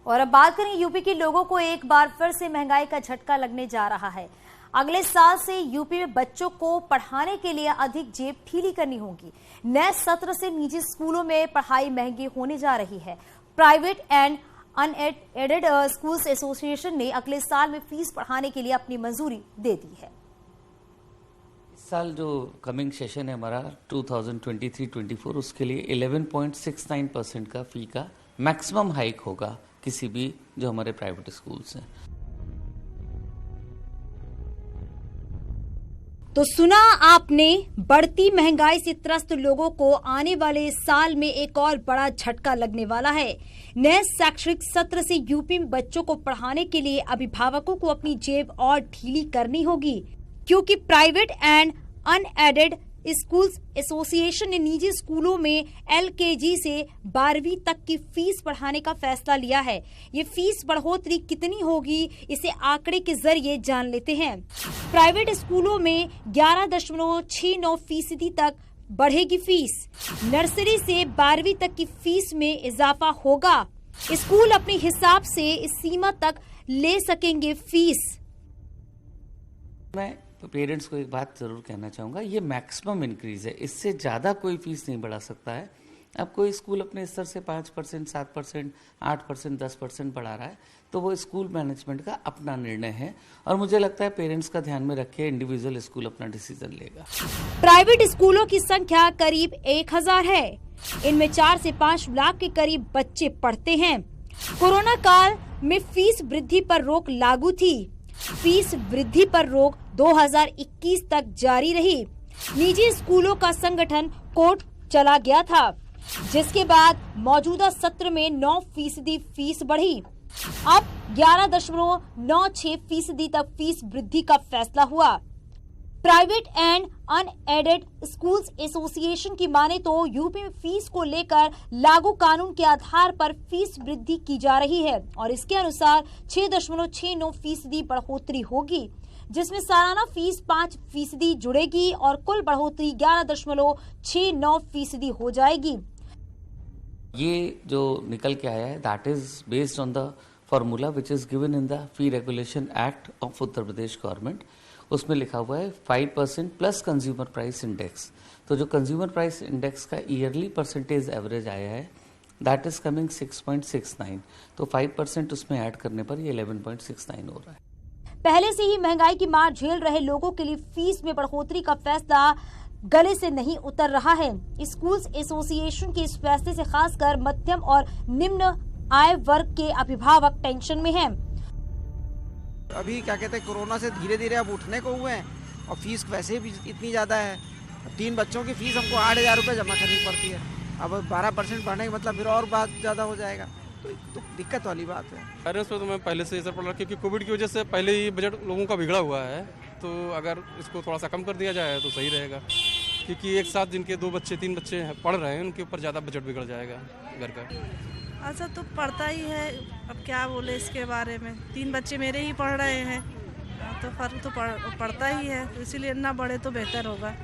और अब बात करें यूपी के लोगों को एक बार फिर से महंगाई का झटका लगने जा रहा है। अगले साल से यूपी में बच्चों को पढ़ाने के लिए अधिक जेब ढीली करनी होगी। नए सत्र से निजी स्कूलों में पढ़ाई महंगी होने जा रही है। Private and unaided schools association ने अगले साल में फीस बढ़ाने के लिए अपनी मंजूरी दे दी है। इस साल जो कमिंग सेशन है हमारा 2023-24 उसके लिए 11.69% का फी का मैक्सिमम हाइक होगा किसी भी जो हमारे प्राइवेट स्कूल्स हैं। तो सुना आपने, बढ़ती महंगाई से त्रस्त लोगों को आने वाले साल में एक और बड़ा झटका लगने वाला है। नए शैक्षणिक सत्र से यूपी में बच्चों को पढ़ाने के लिए अभिभावकों को अपनी जेब और ढीली करनी होगी, क्योंकि private and unaided schools association ने निजी स्कूलों में एलकेजी से 12वीं तक की फीस बढ़ाने का फैसला लिया है। ये फीस बढ़ोतरी कितनी होगी, इसे आंकड़े के जरिए जान लेते हैं। प्राइवेट स्कूलों में 11.69% तक बढ़ेगी फीस। नर्सरी से 12वीं तक की फीस में इजाफा होगा। स्कूल अपने हिसाब से इस सीमा तक ले सकेंगे फीस। मैं पेरेंट्स को एक बात जरूर कहना चाहूँगा, ये मैक्सिमम इंक्रीज है, इससे ज़्यादा कोई फीस नहीं बढ़ा सकता है। अब कोई स्कूल अपने स्तर से 5%, 7%, 8%, 10% बढ़ा रहा है तो वो स्कूल मैनेजमेंट का अपना निर्णय है और मुझे लगता है पेरेंट्स का ध्यान में रख के इंडिविजुअल स्कूल अपना डिसीजन लेगा। प्राइवेट स्कूलों की संख्या करीब 1000 है। इनमें 4 से 5 लाख के करीब बच्चे पढ़ते हैं। कोरोना काल में फीस वृद्धि पर रोक लागू थी। फीस वृद्धि पर रोक 2021 तक जारी रही। निजी स्कूलों का संगठन कोर्ट चला गया था, जिसके बाद मौजूदा सत्र में 9% फीस बढ़ी। अब 11.96% तक फीस वृद्धि का फैसला हुआ। Private and unaided schools association की माने तो यूपी में फीस को लेकर लागू कानून के आधार पर फीस वृद्धि की जा रही है और इसके अनुसार 6.69% बढ़ोतरी होगी, जिसमें सालाना फीस 5% जुड़ेगी और कुल बढ़ोतरी 11.69% हो जाएगी। ये जो निकल के आया है that is based on the formula which is given in the fee regulation act of Uttar Pradesh government. उसमें लिखा हुआ है 5% प्लस कंज्यूमर प्राइस इंडेक्स। तो जो कंज्यूमर प्राइस इंडेक्स का ईयरली परसेंटेज एवरेज आया है दैट इज कमिंग 6.69, तो 5% उसमें ऐड करने पर ये 11.69 हो रहा है। पहले से ही महंगाई की मार झेल रहे लोगों के लिए फीस में बढ़ोतरी का फैसला गले से नहीं उतर रहा है। स्कूल्स एसोसिएशन के इस फैसले से खासकर मध्यम और निम्न आय वर्ग के अभिभावक टेंशन में हैं। अभी क्या कहते हैं, कोरोना से धीरे धीरे अब उठने को हुए हैं और फीस वैसे भी इतनी ज़्यादा है। 3 बच्चों की फीस हमको 8000 रुपये जमा करनी पड़ती है। अब 12% बढ़ने का मतलब फिर और बात ज़्यादा हो जाएगा, तो दिक्कत वाली बात है। पेरेंट्स पर तो मैं पहले से असर पड़ रहा, क्योंकि कोविड की वजह से पहले ही बजट लोगों का बिगड़ा हुआ है। तो अगर इसको थोड़ा सा कम कर दिया जाए तो सही रहेगा, क्योंकि एक साथ जिनके 2 बच्चे 3 बच्चे पढ़ रहे हैं उनके ऊपर ज़्यादा बजट बिगड़ जाएगा घर का। अच्छा तो पढ़ता ही है, अब क्या बोले इसके बारे में। 3 बच्चे मेरे ही पढ़ रहे हैं तो फर्क तो पड़ता ही है, तो इसीलिए ना बढ़े तो बेहतर होगा।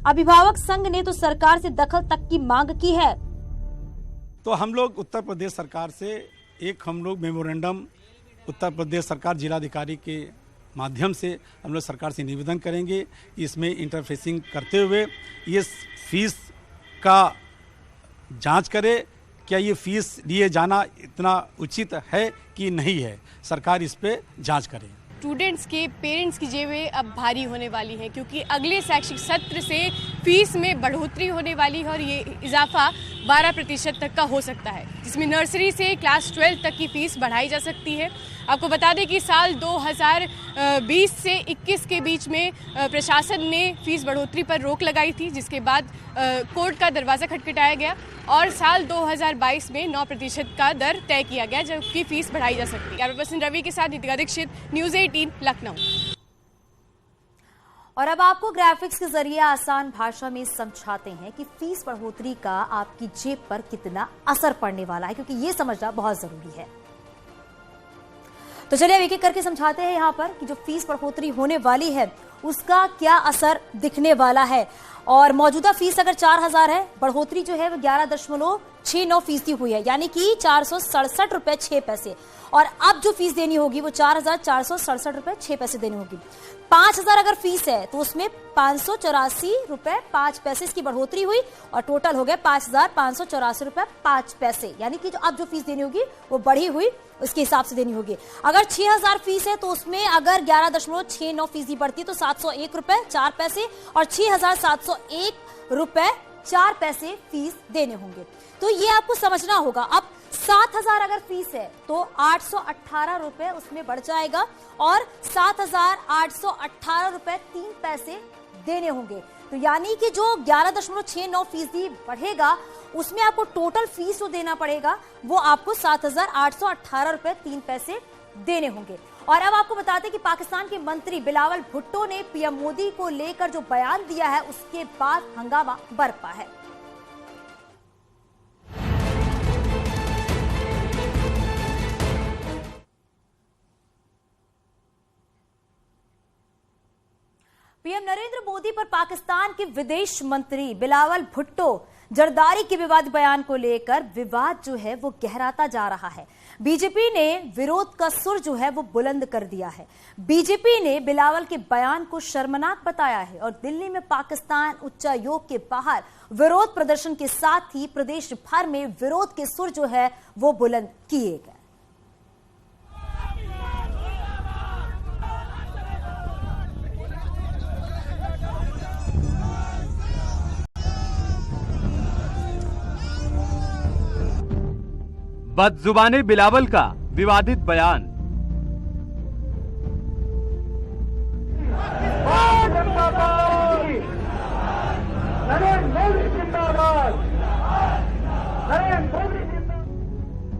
अभिभावक संघ ने तो सरकार से दखल तक की मांग की है। तो हम लोग उत्तर प्रदेश सरकार से हम लोग मेमोरेंडम उत्तर प्रदेश सरकार जिलाधिकारी के माध्यम से हम लोग सरकार से निवेदन करेंगे कि इसमें इंटरफेसिंग करते हुए ये फीस का जांच करे, क्या ये फीस लिए जाना इतना उचित है कि नहीं है, सरकार इस पे जांच करे। स्टूडेंट्स के पेरेंट्स की जेबें अब भारी होने वाली हैं, क्योंकि अगले शैक्षिक सत्र से फीस में बढ़ोतरी होने वाली है और ये इजाफा 12% तक का हो सकता है, जिसमें नर्सरी से क्लास 12 तक की फीस बढ़ाई जा सकती है। आपको बता दें कि साल 2020 से 21 के बीच में प्रशासन ने फीस बढ़ोतरी पर रोक लगाई थी, जिसके बाद कोर्ट का दरवाज़ा खटखटाया गया और साल 2022 में 9% का दर तय किया गया, जबकि फीस बढ़ाई जा सकती है। कैमरा पर्सन रवि के साथ दीपिका दीक्षित, न्यूज़ 18 लखनऊ। और अब आपको ग्राफिक्स के जरिए आसान भाषा में समझाते हैं कि फीस बढ़ोतरी का आपकी जेब पर कितना असर पड़ने वाला है, क्योंकि ये समझना बहुत जरूरी है। तो चलिए अब एक एक करके समझाते हैं यहाँ पर कि जो फीस बढ़ोतरी होने वाली है उसका क्या असर दिखने वाला है। और मौजूदा फीस अगर 4000 है, बढ़ोतरी जो है वो 11.69% हुई है, यानी कि 467 रुपए 6 पैसे। और अब जो फीस देनी होगी वो 4467 रुपए 6 पैसे देनी होगी। 5000 अगर फीस है तो उसमें 584 रुपए 5 पैसे इसकी बढ़ोतरी हुई और टोटल हो गया 5584 रुपए 5 पैसे, यानी कि जो अब जो फीस देनी होगी वो बढ़ी हुई उसके हिसाब से देनी होगी। अगर 6000 फीस है तो उसमें अगर 11.69% बढ़ती तो 701 रुपए 4 पैसे और 6701 रुपए 4 पैसे फीस देने होंगे। तो ये आपको समझना होगा। अब 7000 अगर फीस है तो 818 रुपए उसमें बढ़ जाएगा और 7818 रुपए 3 पैसे देने होंगे। तो यानी कि जो 11.69% बढ़ेगा उसमें आपको टोटल फीस जो देना पड़ेगा वो आपको 7818 रुपए 3 पैसे देने होंगे। और अब आपको बताते हैं कि पाकिस्तान के मंत्री बिलावल भुट्टो ने पीएम मोदी को लेकर जो बयान दिया है उसके बाद हंगामा बरपा है। पीएम नरेंद्र मोदी पर पाकिस्तान के विदेश मंत्री बिलावल भुट्टो जरदारी के विवादित बयान को लेकर विवाद जो है वो गहराता जा रहा है। बीजेपी ने विरोध का सुर जो है वो बुलंद कर दिया है। बीजेपी ने बिलावल के बयान को शर्मनाक बताया है और दिल्ली में पाकिस्तान उच्चायोग के बाहर विरोध प्रदर्शन के साथ ही प्रदेश भर में विरोध के सुर जो है वो बुलंद किए गए। बदजुबाने बिलावल का विवादित बयान।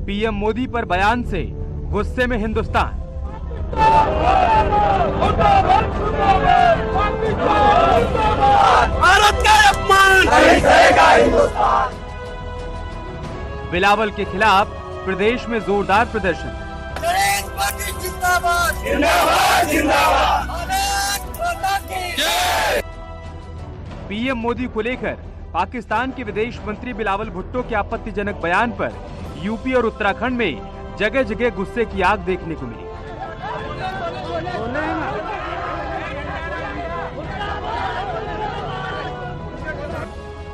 पीएम मोदी पर बयान से गुस्से में हिंदुस्तान। भारत का अपमान नहीं सहेगा हिंदुस्तान। बिलावल के खिलाफ प्रदेश में जोरदार प्रदर्शन। पीएम मोदी को लेकर पाकिस्तान के विदेश मंत्री बिलावल भुट्टो के आपत्तिजनक बयान पर यूपी और उत्तराखंड में जगह जगह गुस्से की आग देखने को मिली।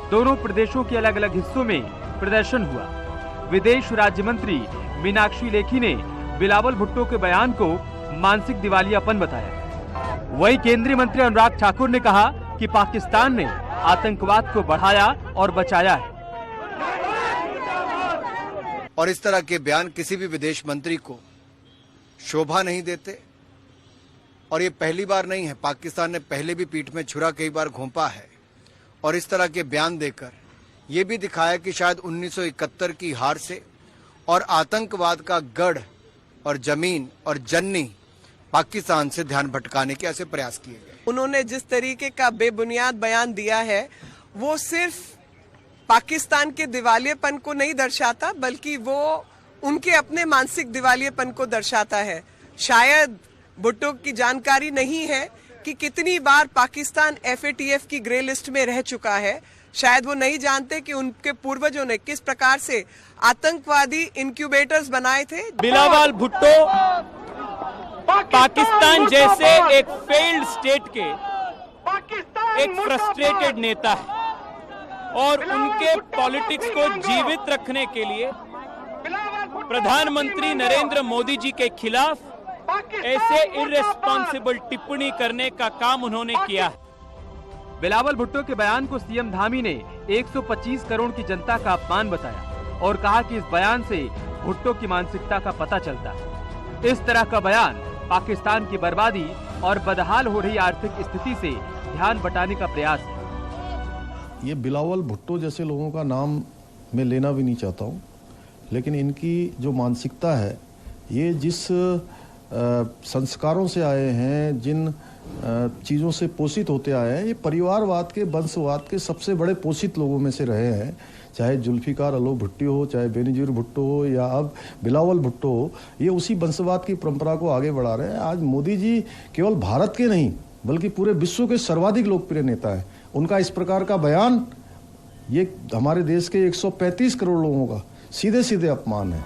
दोनों प्रदेशों के अलग अलग हिस्सों में प्रदर्शन हुआ। विदेश राज्य मंत्री मीनाक्षी लेखी ने बिलावल भुट्टो के बयान को मानसिक दिवालियापन बताया। वहीं केंद्रीय मंत्री अनुराग ठाकुर ने कहा कि पाकिस्तान ने आतंकवाद को बढ़ाया और बचाया है। और इस तरह के बयान किसी भी विदेश मंत्री को शोभा नहीं देते। और ये पहली बार नहीं है, पाकिस्तान ने पहले भी पीठ में छुरा कई बार घोंपा है और इस तरह के बयान देकर ये भी दिखाया कि शायद 1971 की हार से और आतंकवाद का गढ़ और जमीन और जन्नी पाकिस्तान से ध्यान भटकाने के ऐसे प्रयास किए गए। उन्होंने जिस तरीके का बेबुनियाद बयान दिया है वो सिर्फ पाकिस्तान के दिवालियेपन को नहीं दर्शाता बल्कि वो उनके अपने मानसिक दिवालियेपन को दर्शाता है। शायद भुट्टो की जानकारी नहीं है कि कितनी बार पाकिस्तान FATF की ग्रे लिस्ट में रह चुका है। शायद वो नहीं जानते कि उनके पूर्वजों ने किस प्रकार से आतंकवादी इंक्यूबेटर्स बनाए थे। बिलावल भुट्टो पाकिस्तान जैसे एक फेल्ड स्टेट के एक फ्रस्ट्रेटेड नेता है और उनके पॉलिटिक्स को जीवित रखने के लिए प्रधानमंत्री नरेंद्र मोदी जी के खिलाफ ऐसे इर्रेस्पॉन्सिबल टिप्पणी करने का काम उन्होंने किया। बिलावल भुट्टो के बयान को सीएम धामी ने 125 करोड़ की जनता का अपमान बताया और कहा कि इस बयान से भुट्टो की मानसिकता का पता चलता है। इस तरह का बयान पाकिस्तान की बर्बादी और बदहाल हो रही आर्थिक स्थिति से ध्यान बटाने का प्रयास है। ये बिलावल भुट्टो जैसे लोगों का नाम मैं लेना भी नहीं चाहता हूँ, लेकिन इनकी जो मानसिकता है, ये जिस संस्कारों से आए हैं, जिन चीज़ों से पोषित होते आए हैं, ये परिवारवाद के, वंशवाद के सबसे बड़े पोषित लोगों में से रहे हैं। चाहे जुल्फिकार अली भुट्टो हो, चाहे बेनजीर भुट्टो हो या अब बिलावल भुट्टो हो, ये उसी वंशवाद की परंपरा को आगे बढ़ा रहे हैं। आज मोदी जी केवल भारत के नहीं बल्कि पूरे विश्व के सर्वाधिक लोकप्रिय नेता है उनका इस प्रकार का बयान ये हमारे देश के 135 करोड़ लोगों का सीधे सीधे अपमान है।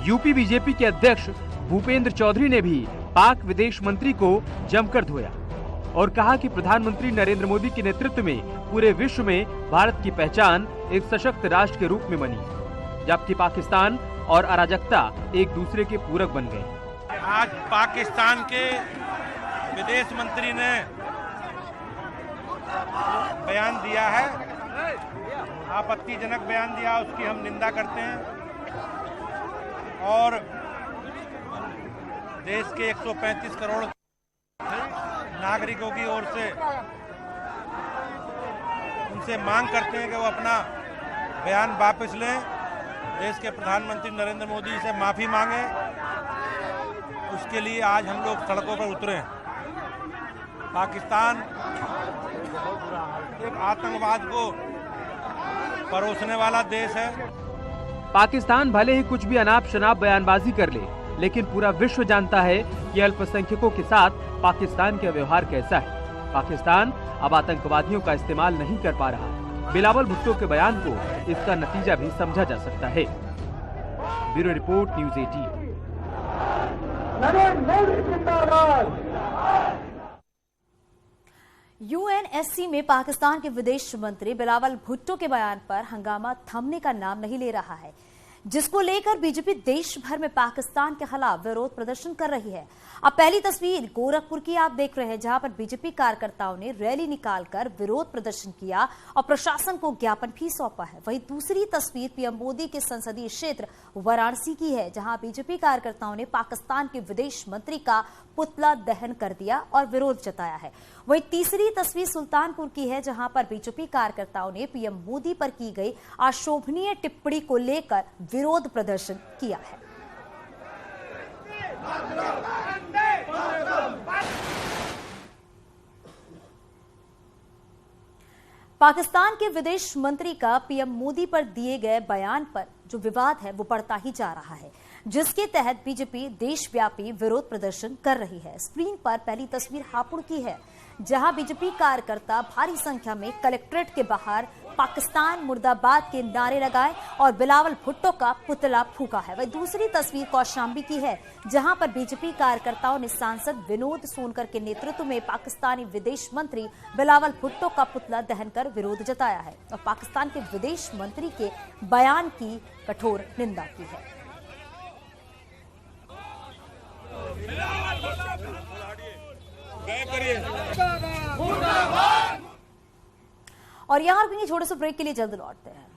यूपी बीजेपी के अध्यक्ष भूपेंद्र चौधरी ने भी पाक विदेश मंत्री को जमकर धोया और कहा कि प्रधानमंत्री नरेंद्र मोदी के नेतृत्व में पूरे विश्व में भारत की पहचान एक सशक्त राष्ट्र के रूप में बनी, जबकि पाकिस्तान और अराजकता एक दूसरे के पूरक बन गए। आज पाकिस्तान के विदेश मंत्री ने बयान दिया है, आपत्तिजनक बयान दिया, उसकी हम निंदा करते हैं और देश के 135 करोड़ नागरिकों की ओर से उनसे मांग करते हैं कि वो अपना बयान वापस लें, देश के प्रधानमंत्री नरेंद्र मोदी से माफी मांगे। उसके लिए आज हम लोग सड़कों पर उतरे हैं। पाकिस्तान एक आतंकवाद को परोसने वाला देश है। पाकिस्तान भले ही कुछ भी अनाप शनाप बयानबाजी कर ले, लेकिन पूरा विश्व जानता है कि अल्पसंख्यकों के साथ पाकिस्तान का व्यवहार कैसा है। पाकिस्तान अब आतंकवादियों का इस्तेमाल नहीं कर पा रहा है। बिलावल भुट्टो के बयान को इसका नतीजा भी समझा जा सकता है। Bureau report, news 18। यूएनएससी में पाकिस्तान के विदेश मंत्री बिलावल भुट्टो के बयान पर हंगामा थमने का नाम नहीं ले रहा है, जिसको लेकर बीजेपी देश भर में पाकिस्तान के खिलाफ विरोध प्रदर्शन कर रही है। अब पहली तस्वीर गोरखपुर की आप देख रहे हैं, जहां पर बीजेपी कार्यकर्ताओं ने रैली निकालकर विरोध प्रदर्शन किया और प्रशासन को ज्ञापन भी सौंपा है। वहीं दूसरी तस्वीर पीएम मोदी के संसदीय क्षेत्र वाराणसी की है, जहां बीजेपी कार्यकर्ताओं ने पाकिस्तान के विदेश मंत्री का पुतला दहन कर दिया और विरोध जताया है। वहीं तीसरी तस्वीर सुल्तानपुर की है, जहां पर बीजेपी कार्यकर्ताओं ने पीएम मोदी पर की गई अशोभनीय टिप्पणी को लेकर विरोध प्रदर्शन किया है। पाकिस्तान के विदेश मंत्री का पीएम मोदी पर दिए गए बयान पर जो विवाद है वो बढ़ता ही जा रहा है, जिसके तहत बीजेपी देशव्यापी विरोध प्रदर्शन कर रही है। स्क्रीन पर पहली तस्वीर हापुड़ की है, जहां बीजेपी कार्यकर्ता भारी संख्या में कलेक्ट्रेट के बाहर पाकिस्तान मुर्दाबाद के नारे लगाए और बिलावल भुट्टो का पुतला फूका है। वही दूसरी तस्वीर कौशाम्बी की है, जहां पर बीजेपी कार्यकर्ताओं ने सांसद विनोद सोनकर के नेतृत्व में पाकिस्तानी विदेश मंत्री बिलावल भुट्टो का पुतला दहन कर विरोध जताया है और पाकिस्तान के विदेश मंत्री के बयान की कठोर निंदा की है। और यहां रुकेंगे छोटे से ब्रेक के लिए, जल्द लौटते हैं।